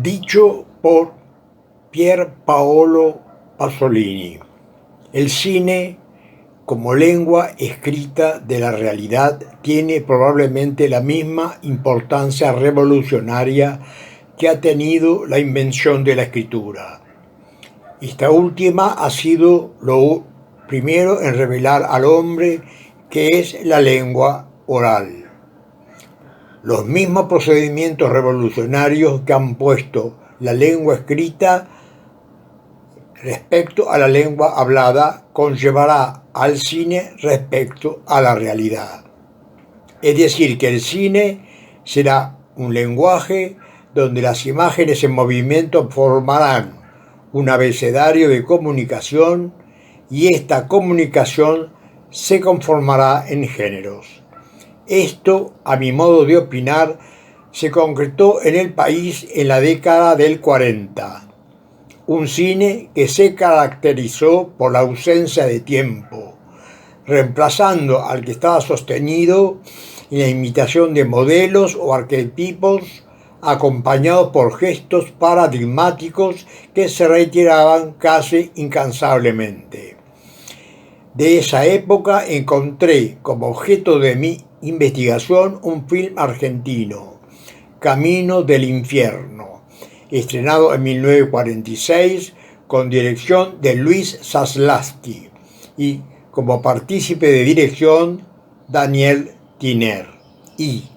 Dicho por Pier Paolo Pasolini: el cine, como lengua escrita de la realidad, tiene probablemente la misma importancia revolucionaria que ha tenido la invención de la escritura. Esta última ha sido lo primero en revelar al hombre que es la lengua oral. Los mismos procedimientos revolucionarios que han puesto la lengua escrita respecto a la lengua hablada conllevará al cine respecto a la realidad. Es decir, que el cine será un lenguaje donde las imágenes en movimiento formarán un abecedario de comunicación y esta comunicación se conformará en géneros. Esto, a mi modo de opinar, se concretó en el país en la década del 40. Un cine que se caracterizó por la ausencia de tiempo, reemplazando al que estaba sostenido en la imitación de modelos o arquetipos acompañados por gestos paradigmáticos que se reiteraban casi incansablemente. De esa época encontré como objeto de mi investigación un film argentino, Camino del Infierno, estrenado en 1946 con dirección de Luis Zaslavsky y como partícipe de dirección Daniel Tiner, y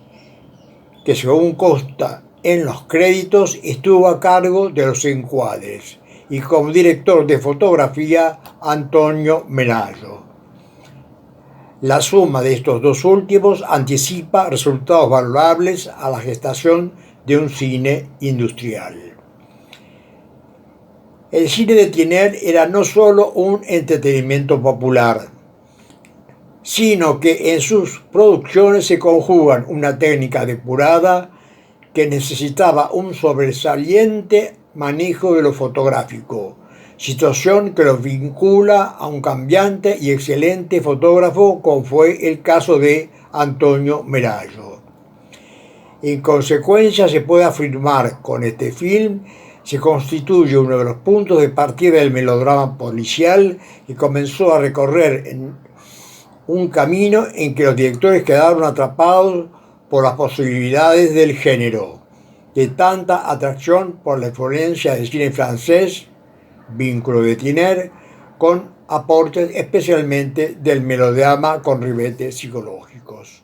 que según consta en los créditos estuvo a cargo de los encuadres y como director de fotografía Antonio Melayo. La suma de estos dos últimos anticipa resultados valuables a la gestación de un cine industrial. El cine de Tiner era no solo un entretenimiento popular, sino que en sus producciones se conjugan una técnica depurada que necesitaba un sobresaliente manejo de lo fotográfico, situación que los vincula a un cambiante y excelente fotógrafo como fue el caso de Antonio Melayo. En consecuencia, se puede afirmar con este film se constituye uno de los puntos de partida del melodrama policial que comenzó a recorrer en un camino en que los directores quedaron atrapados por las posibilidades del género, de tanta atracción por la influencia del cine francés, vínculo de Tiner, con aportes especialmente del melodrama con ribetes psicológicos.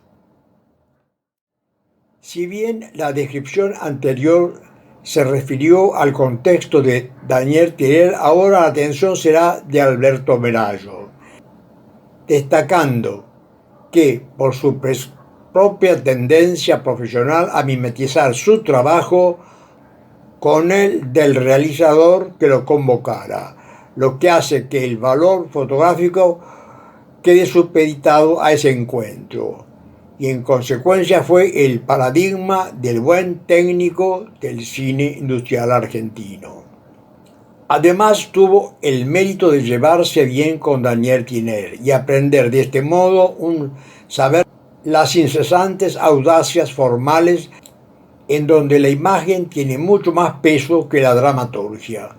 Si bien la descripción anterior se refirió al contexto de Daniel Tiner, ahora la atención será de Alberto Melayo, destacando que por su propia tendencia profesional a mimetizar su trabajo con el del realizador que lo convocara, lo que hace que el valor fotográfico quede supeditado a ese encuentro, y en consecuencia fue el paradigma del buen técnico del cine industrial argentino. Además tuvo el mérito de llevarse bien con Daniel Tiner y aprender de este modo un saber las incesantes audacias formales en donde la imagen tiene mucho más peso que la dramaturgia.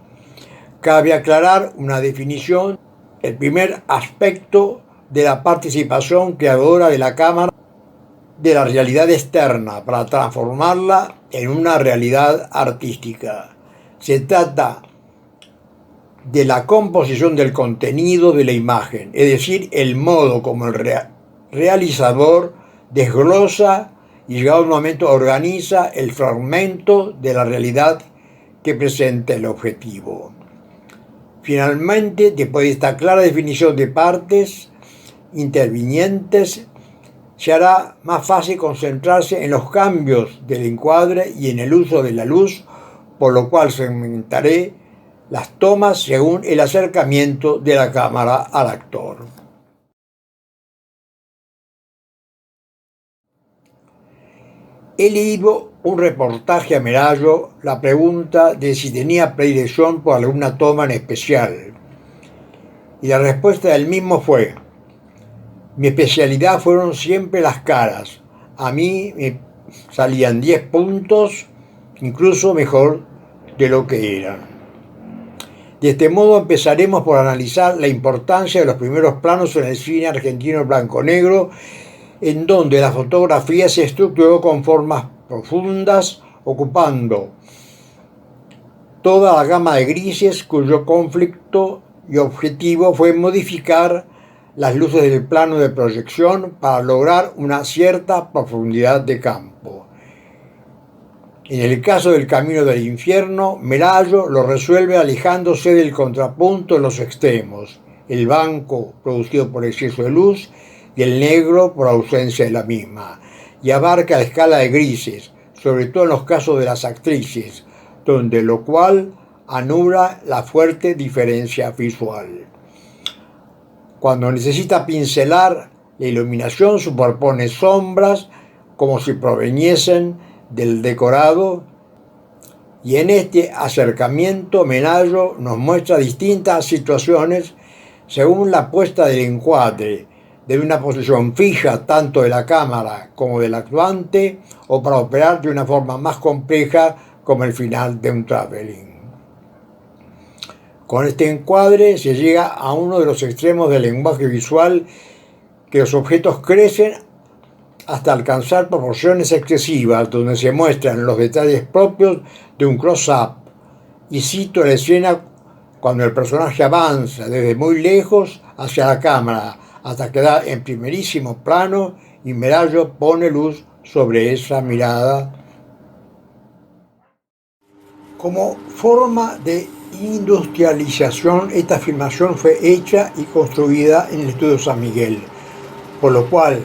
Cabe aclarar una definición: el primer aspecto de la participación creadora de la cámara de la realidad externa para transformarla en una realidad artística. Se trata de la composición del contenido de la imagen, es decir, el modo como el realizador desglosa y llegado un momento organiza el fragmento de la realidad que presenta el objetivo. Finalmente, después de esta clara definición de partes intervinientes, se hará más fácil concentrarse en los cambios del encuadre y en el uso de la luz, por lo cual segmentaré las tomas según el acercamiento de la cámara al actor. He leído un reportaje a Melayo la pregunta de si tenía predilección por alguna toma en especial, y la respuesta del mismo fue: mi especialidad fueron siempre las caras. A mí me salían 10 puntos, incluso mejor de lo que eran. De este modo empezaremos por analizar la importancia de los primeros planos en el cine argentino blanco-negro, en donde la fotografía se estructuró con formas profundas, ocupando toda la gama de grises, cuyo conflicto y objetivo fue modificar las luces del plano de proyección para lograr una cierta profundidad de campo. En el caso del Camino del Infierno, Merayo lo resuelve alejándose del contrapunto en los extremos, el blanco producido por exceso de luz y el negro por ausencia de la misma, y abarca la escala de grises, sobre todo en los casos de las actrices, donde lo cual anula la fuerte diferencia visual. Cuando necesita pincelar, la iluminación superpone sombras como si proveniesen del decorado, y en este acercamiento Merayo nos muestra distintas situaciones según la puesta del encuadre, de una posición fija tanto de la cámara como del actuante, o para operar de una forma más compleja como el final de un traveling. Con este encuadre se llega a uno de los extremos del lenguaje visual, que los objetos crecen hasta alcanzar proporciones excesivas, donde se muestran los detalles propios de un close-up. Y cito la escena cuando el personaje avanza desde muy lejos hacia la cámara, hasta quedar en primerísimo plano, y Merayo pone luz sobre esa mirada. Como forma de industrialización, esta filmación fue hecha y construida en el Estudio San Miguel, por lo cual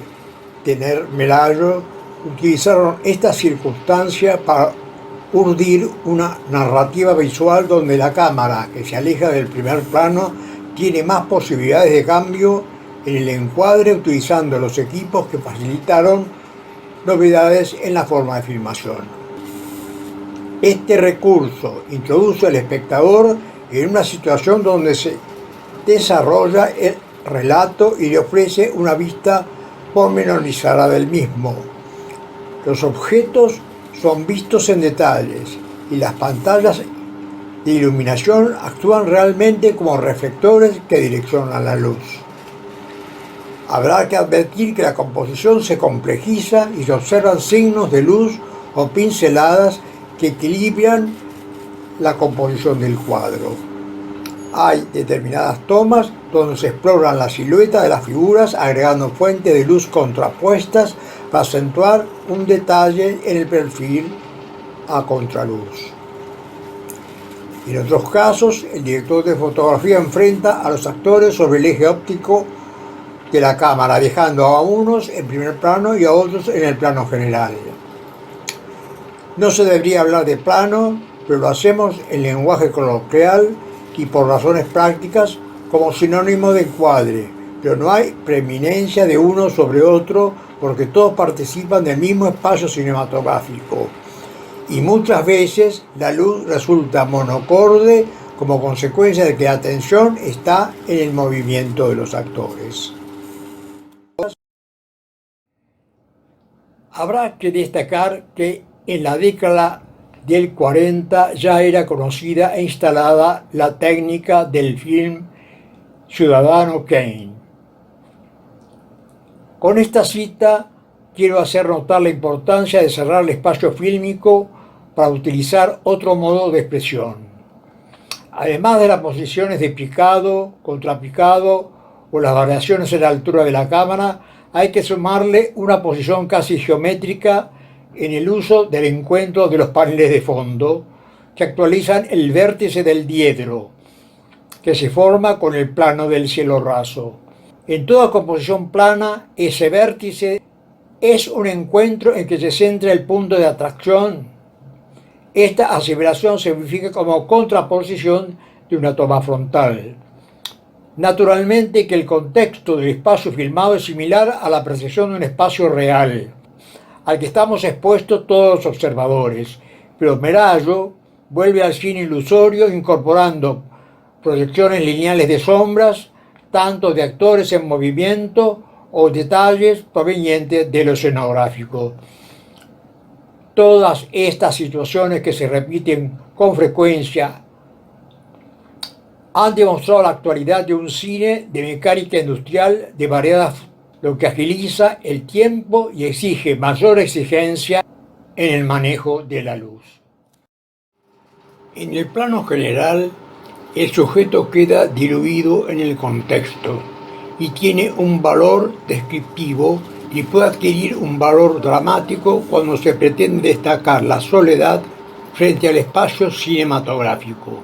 Merayo utilizaron esta circunstancia para urdir una narrativa visual donde la cámara, que se aleja del primer plano, tiene más posibilidades de cambio en el encuadre, utilizando los equipos que facilitaron novedades en la forma de filmación. Este recurso introduce al espectador en una situación donde se desarrolla el relato y le ofrece una vista pormenorizada del mismo. Los objetos son vistos en detalles y las pantallas de iluminación actúan realmente como reflectores que direccionan la luz. Habrá que advertir que la composición se complejiza y se observan signos de luz o pinceladas que equilibran la composición del cuadro. Hay determinadas tomas donde se exploran la silueta de las figuras, agregando fuentes de luz contrapuestas para acentuar un detalle en el perfil a contraluz. En otros casos, el director de fotografía enfrenta a los actores sobre el eje óptico de la cámara, dejando a unos en primer plano y a otros en el plano general. No se debería hablar de plano, pero lo hacemos en lenguaje coloquial y por razones prácticas como sinónimo de encuadre, pero no hay preeminencia de uno sobre otro porque todos participan del mismo espacio cinematográfico, y muchas veces la luz resulta monocorde como consecuencia de que la atención está en el movimiento de los actores. Habrá que destacar que en la década del 40 ya era conocida e instalada la técnica del film Ciudadano Kane. Con esta cita quiero hacer notar la importancia de cerrar el espacio fílmico para utilizar otro modo de expresión. Además de las posiciones de picado, contrapicado o las variaciones en la altura de la cámara, hay que sumarle una posición casi geométrica en el uso del encuentro de los paneles de fondo, que actualizan el vértice del diedro, que se forma con el plano del cielo raso. En toda composición plana, ese vértice es un encuentro en que se centra el punto de atracción. Esta aseveración se verifica como contraposición de una toma frontal. Naturalmente que el contexto del espacio filmado es similar a la percepción de un espacio real, al que estamos expuestos todos los observadores, pero Merayo vuelve al cine ilusorio incorporando proyecciones lineales de sombras, tanto de actores en movimiento o detalles provenientes de lo escenográfico. Todas estas situaciones que se repiten con frecuencia han demostrado la actualidad de un cine de mecánica industrial de variadas, lo que agiliza el tiempo y exige mayor exigencia en el manejo de la luz. En el plano general, el sujeto queda diluido en el contexto y tiene un valor descriptivo y puede adquirir un valor dramático cuando se pretende destacar la soledad frente al espacio cinematográfico.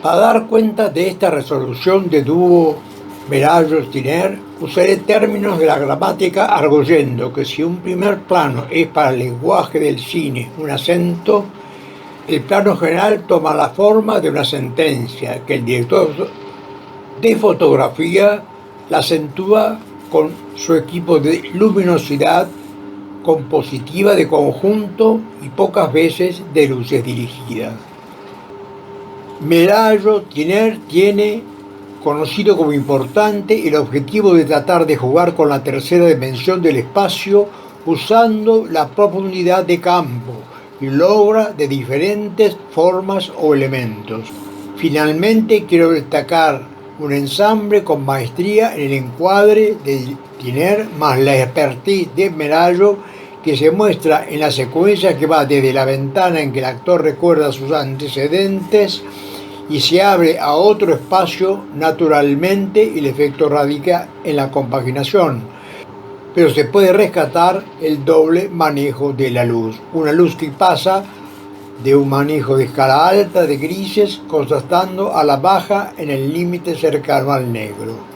Para dar cuenta de esta resolución de dúo Merallo-Tiner, usaré términos de la gramática arguyendo que si un primer plano es para el lenguaje del cine un acento, el plano general toma la forma de una sentencia que el director de fotografía la acentúa con su equipo de luminosidad compositiva de conjunto y pocas veces de luces dirigidas. Merallo-Tiner tiene conocido como importante el objetivo de tratar de jugar con la tercera dimensión del espacio usando la profundidad de campo y logra de diferentes formas o elementos. Finalmente quiero destacar un ensamble con maestría en el encuadre de Tiner más la expertise de Merallo que se muestra en la secuencia que va desde la ventana en que el actor recuerda sus antecedentes y se abre a otro espacio naturalmente y el efecto radica en la compaginación. Pero se puede rescatar el doble manejo de la luz. Una luz que pasa de un manejo de escala alta de grises contrastando a la baja en el límite cercano al negro.